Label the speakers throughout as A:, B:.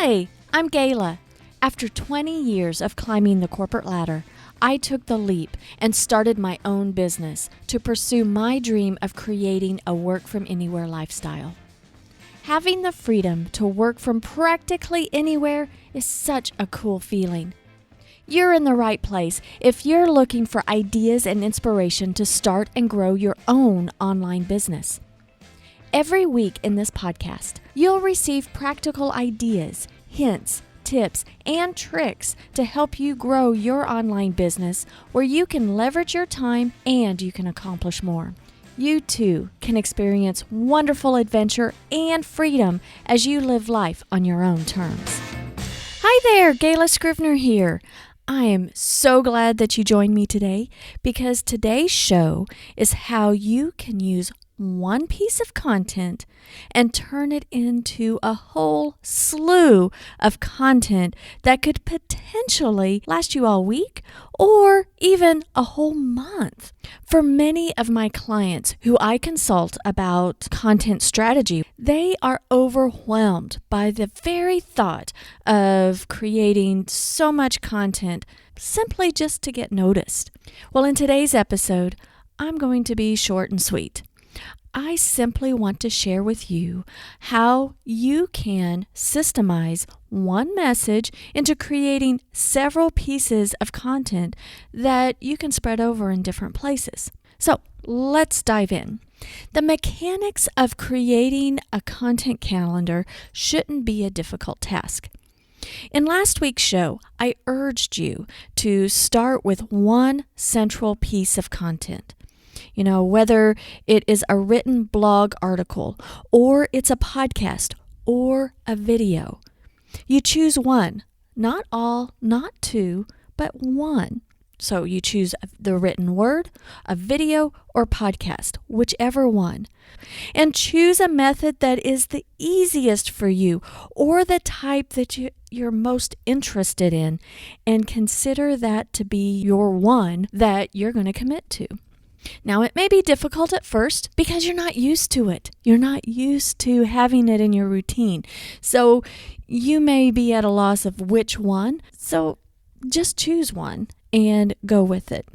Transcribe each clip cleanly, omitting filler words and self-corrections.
A: Hi, I'm Gayla. After 20 years of climbing the corporate ladder, I took the leap and started my own business to pursue my dream of creating a work-from-anywhere lifestyle. Having the freedom to work from practically anywhere is such a cool feeling. You're in the right place if you're looking for ideas and inspiration to start and grow your own online business. Every week in this podcast, you'll receive practical ideas, hints, tips, and tricks to help you grow your online business where you can leverage your time and you can accomplish more. You too can experience wonderful adventure and freedom as you live life on your own terms. Hi there, Gayla Scrivener here. I am so glad that you joined me today because today's show is how you can use one piece of content and turn it into a whole slew of content that could potentially last you all week or even a whole month. For many of my clients who I consult about content strategy, they are overwhelmed by the very thought of creating so much content simply just to get noticed. Well, in today's episode, I'm going to be short and sweet. I simply want to share with you how you can systemize one message into creating several pieces of content that you can spread over in different places. So let's dive in. The mechanics of creating a content calendar shouldn't be a difficult task. In last week's show, I urged you to start with one central piece of content. Whether it is a written blog article, or it's a podcast, or a video. You choose one, not all, not two, but one. So you choose the written word, a video, or podcast, whichever one. And choose a method that is the easiest for you, or the type that you're most interested in, and consider that to be your one that you're going to commit to. Now, it may be difficult at first because you're not used to it. You're not used to having it in your routine. So you may be at a loss of which one. So just choose one and go with it.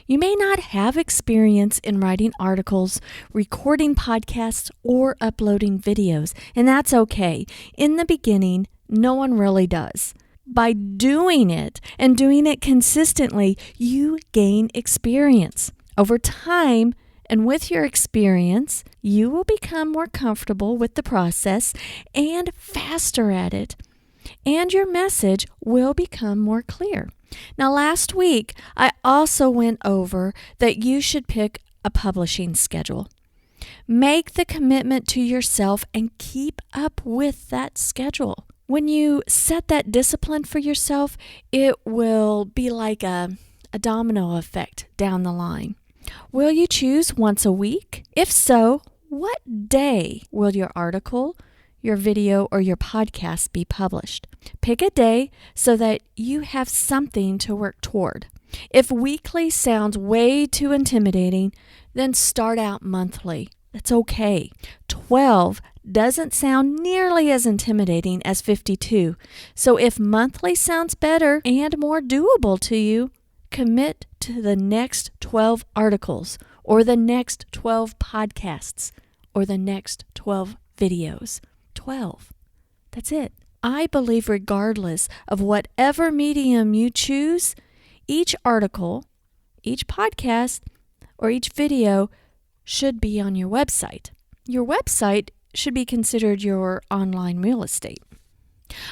A: You may not have experience in writing articles, recording podcasts, or uploading videos, and that's okay. In the beginning, no one really does. By doing it and doing it consistently, you gain experience. Over time, and with your experience, you will become more comfortable with the process and faster at it, and your message will become more clear. Now, last week, I also went over that you should pick a publishing schedule. Make the commitment to yourself and keep up with that schedule. When you set that discipline for yourself, it will be like a domino effect down the line. Will you choose once a week? If so, what day will your article, your video, or your podcast be published? Pick a day so that you have something to work toward. If weekly sounds way too intimidating, then start out monthly. That's okay. 12 doesn't sound nearly as intimidating as 52. So if monthly sounds better and more doable to you, commit to the next 12 articles, or the next 12 podcasts, or the next 12 videos. 12. That's it. I believe regardless of whatever medium you choose, each article, each podcast, or each video should be on your website. Your website should be considered your online real estate.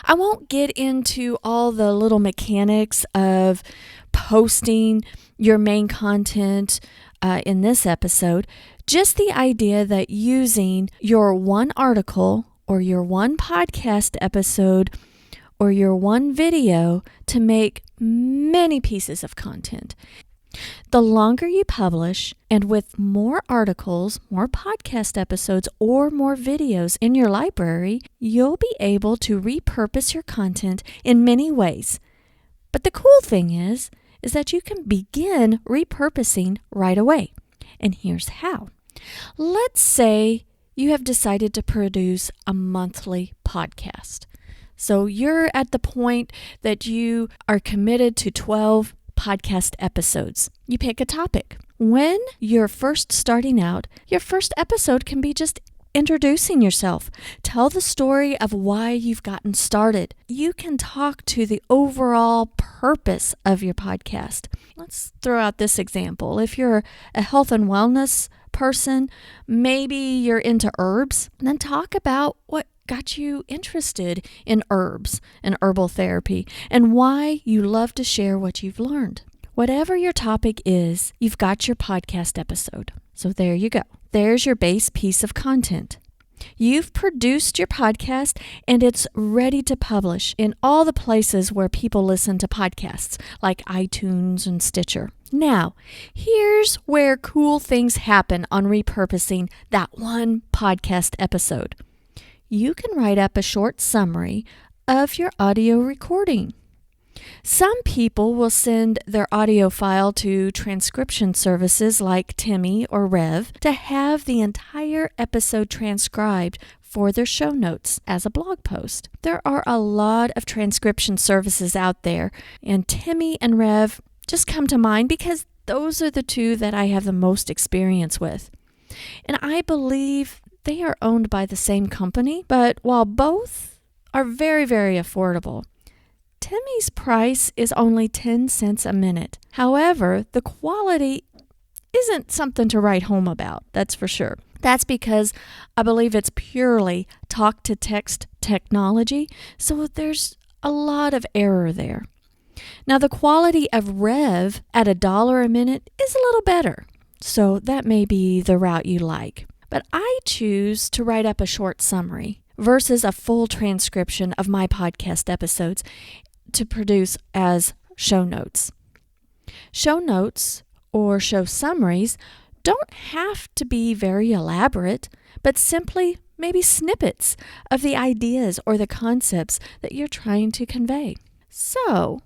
A: I won't get into all the little mechanics of posting your main content in this episode, just the idea that using your one article or your one podcast episode or your one video to make many pieces of content. The longer you publish, and with more articles, more podcast episodes, or more videos in your library, you'll be able to repurpose your content in many ways. But the cool thing is that you can begin repurposing right away. And here's how. Let's say you have decided to produce a monthly podcast. So you're at the point that you are committed to 12 podcast episodes. You pick a topic. When you're first starting out, your first episode can be just introducing yourself. Tell the story of why you've gotten started. You can talk to the overall purpose of your podcast. Let's throw out this example. If you're a health and wellness person, maybe you're into herbs, then talk about what got you interested in herbs and herbal therapy and why you love to share what you've learned. Whatever your topic is, you've got your podcast episode. So there you go. There's your base piece of content. You've produced your podcast and it's ready to publish in all the places where people listen to podcasts, like iTunes and Stitcher. Now, here's where cool things happen on repurposing that one podcast episode. You can write up a short summary of your audio recording. Some people will send their audio file to transcription services like Timmy or Rev to have the entire episode transcribed for their show notes as a blog post. There are a lot of transcription services out there, and Timmy and Rev just come to mind because those are the two that I have the most experience with. And I believe they are owned by the same company, but while both are very, very affordable, Timmy's price is only 10 cents a minute. However, the quality isn't something to write home about, that's for sure. That's because I believe it's purely talk-to-text technology, so there's a lot of error there. Now, the quality of Rev at $1 a minute is a little better, so that may be the route you like. But I choose to write up a short summary versus a full transcription of my podcast episodes to produce as show notes. Show notes or show summaries don't have to be very elaborate, but simply maybe snippets of the ideas or the concepts that you're trying to convey. So,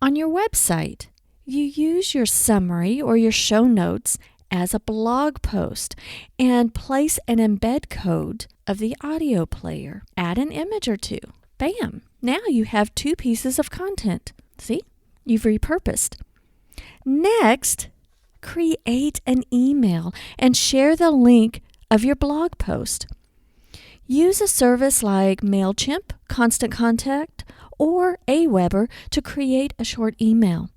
A: on your website, you use your summary or your show notes as a blog post and place an embed code of the audio player. Add an image or two. Bam! Now you have 2 pieces of content. See? You've repurposed. Next, create an email and share the link of your blog post. Use a service like MailChimp, Constant Contact, or Aweber to create a short email.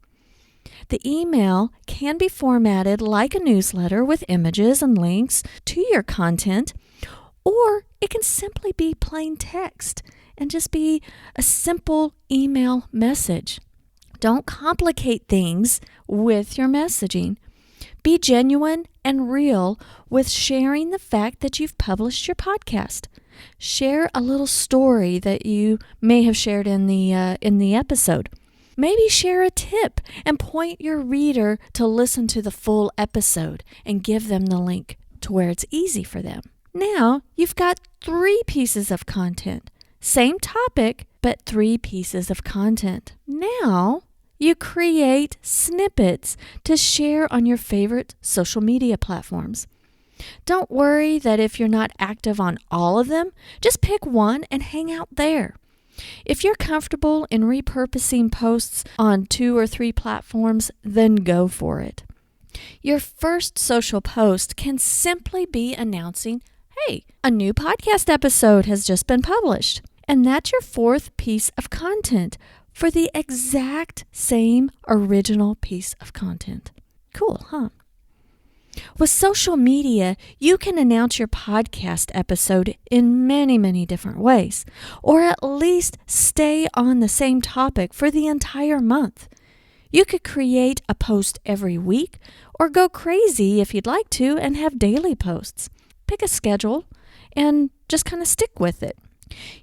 A: The email can be formatted like a newsletter with images and links to your content, or it can simply be plain text and just be a simple email message. Don't complicate things with your messaging. Be genuine and real with sharing the fact that you've published your podcast. Share a little story that you may have shared in the episode. Maybe share a tip and point your reader to listen to the full episode and give them the link to where it's easy for them. Now you've got 3 pieces of content. Same topic, but 3 pieces of content. Now you create snippets to share on your favorite social media platforms. Don't worry that if you're not active on all of them, just pick one and hang out there. If you're comfortable in repurposing posts on 2 or 3 platforms, then go for it. Your first social post can simply be announcing, hey, a new podcast episode has just been published. And that's your 4th piece of content for the exact same original piece of content. Cool, huh? With social media, you can announce your podcast episode in many, many different ways, or at least stay on the same topic for the entire month. You could create a post every week, or go crazy if you'd like to and have daily posts. Pick a schedule and just kind of stick with it.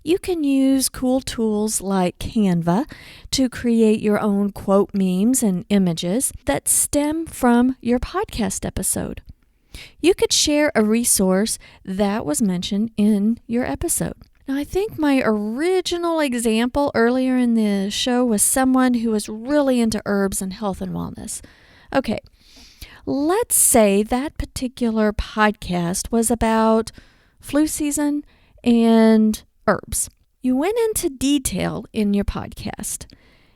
A: You can use cool tools like Canva to create your own quote memes and images that stem from your podcast episode. You could share a resource that was mentioned in your episode. Now, I think my original example earlier in the show was someone who was really into herbs and health and wellness. Okay, let's say that particular podcast was about flu season and herbs. You went into detail in your podcast.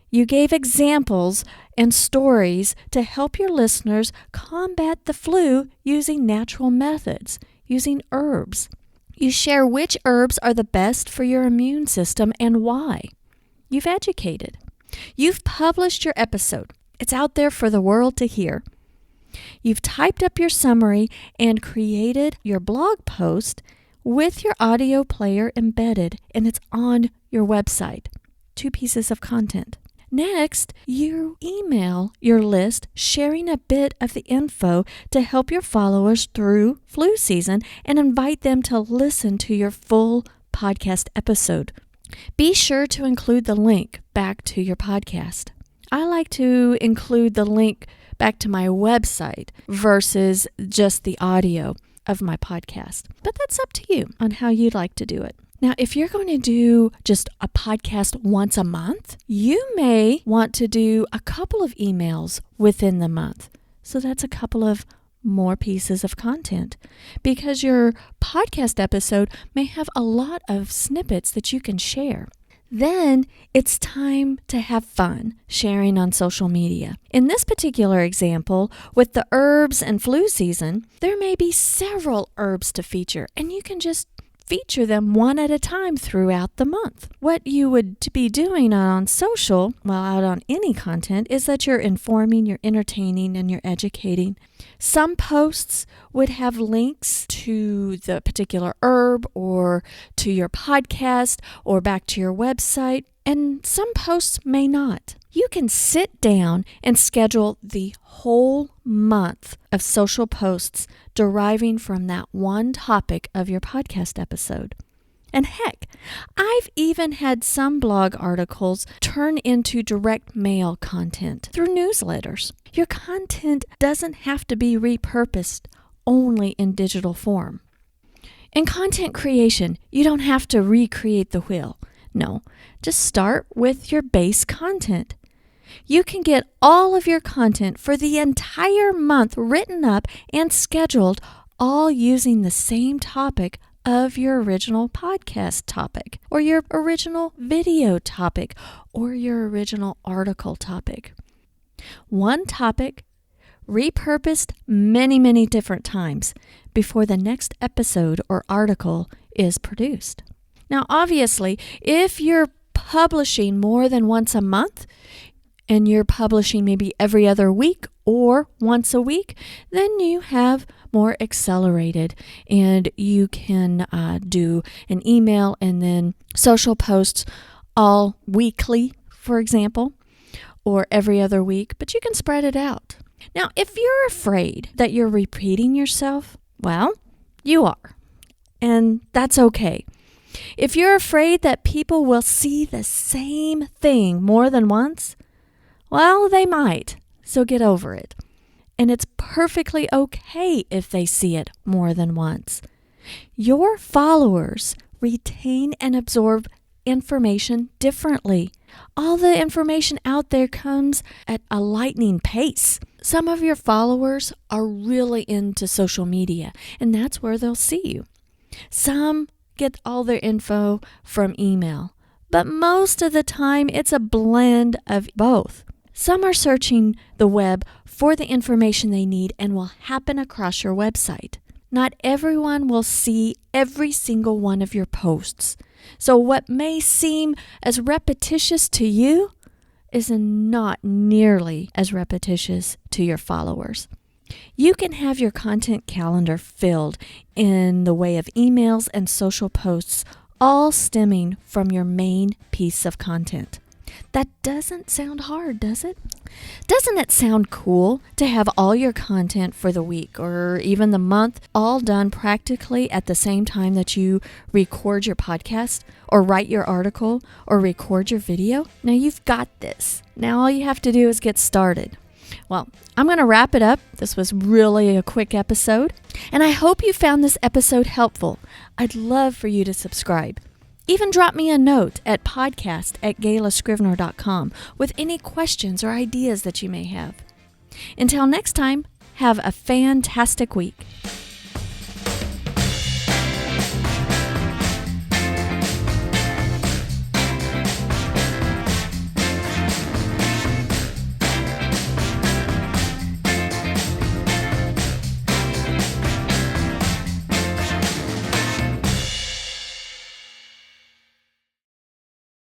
A: You gave examples and stories to help your listeners combat the flu using natural methods, using herbs. You share which herbs are the best for your immune system and why. You've educated. You've published your episode. It's out there for the world to hear. You've typed up your summary and created your blog post with your audio player embedded, and it's on your website. 2 pieces of content. Next, you email your list sharing a bit of the info to help your followers through flu season and invite them to listen to your full podcast episode. Be sure to include the link back to your podcast. I like to include the link back to my website versus just the audio of my podcast. But that's up to you on how you'd like to do it. Now, if you're going to do just a podcast once a month, you may want to do a couple of emails within the month. So that's a couple of more pieces of content because your podcast episode may have a lot of snippets that you can share. Then it's time to have fun sharing on social media. In this particular example, with the herbs and flu season, there may be several herbs to feature, and you can just feature them one at a time throughout the month. What you would be doing on social, well, out on any content, is that you're informing, you're entertaining, and you're educating. Some posts would have links to the particular herb or to your podcast or back to your website, and some posts may not. You can sit down and schedule the whole month of social posts deriving from that one topic of your podcast episode. And heck, I've even had some blog articles turn into direct mail content through newsletters. Your content doesn't have to be repurposed only in digital form. In content creation, you don't have to recreate the wheel. No, just start with your base content. You can get all of your content for the entire month written up and scheduled, all using the same topic of your original podcast topic, or your original video topic, or your original article topic. One topic repurposed many, many different times before the next episode or article is produced. Now, obviously, if you're publishing more than once a month, and you're publishing maybe every other week or once a week, then you have more accelerated, and you can do an email and then social posts all weekly, for example, or every other week, but you can spread it out. Now, if you're afraid that you're repeating yourself, well, you are, and that's okay. If you're afraid that people will see the same thing more than once, well, they might, so get over it. And it's perfectly okay if they see it more than once. Your followers retain and absorb information differently. All the information out there comes at a lightning pace. Some of your followers are really into social media, and that's where they'll see you. Some get all their info from email, but most of the time it's a blend of both. Some are searching the web for the information they need and will happen across your website. Not everyone will see every single one of your posts. So what may seem as repetitious to you is not nearly as repetitious to your followers. You can have your content calendar filled in the way of emails and social posts, all stemming from your main piece of content. That doesn't sound hard, does it? Doesn't it sound cool to have all your content for the week or even the month all done practically at the same time that you record your podcast or write your article or record your video? Now you've got this. Now all you have to do is get started. Well, I'm going to wrap it up. This was really a quick episode, and I hope you found this episode helpful. I'd love for you to subscribe. Even drop me a note at podcast@gaylascrivener.com with any questions or ideas that you may have. Until next time, have a fantastic week.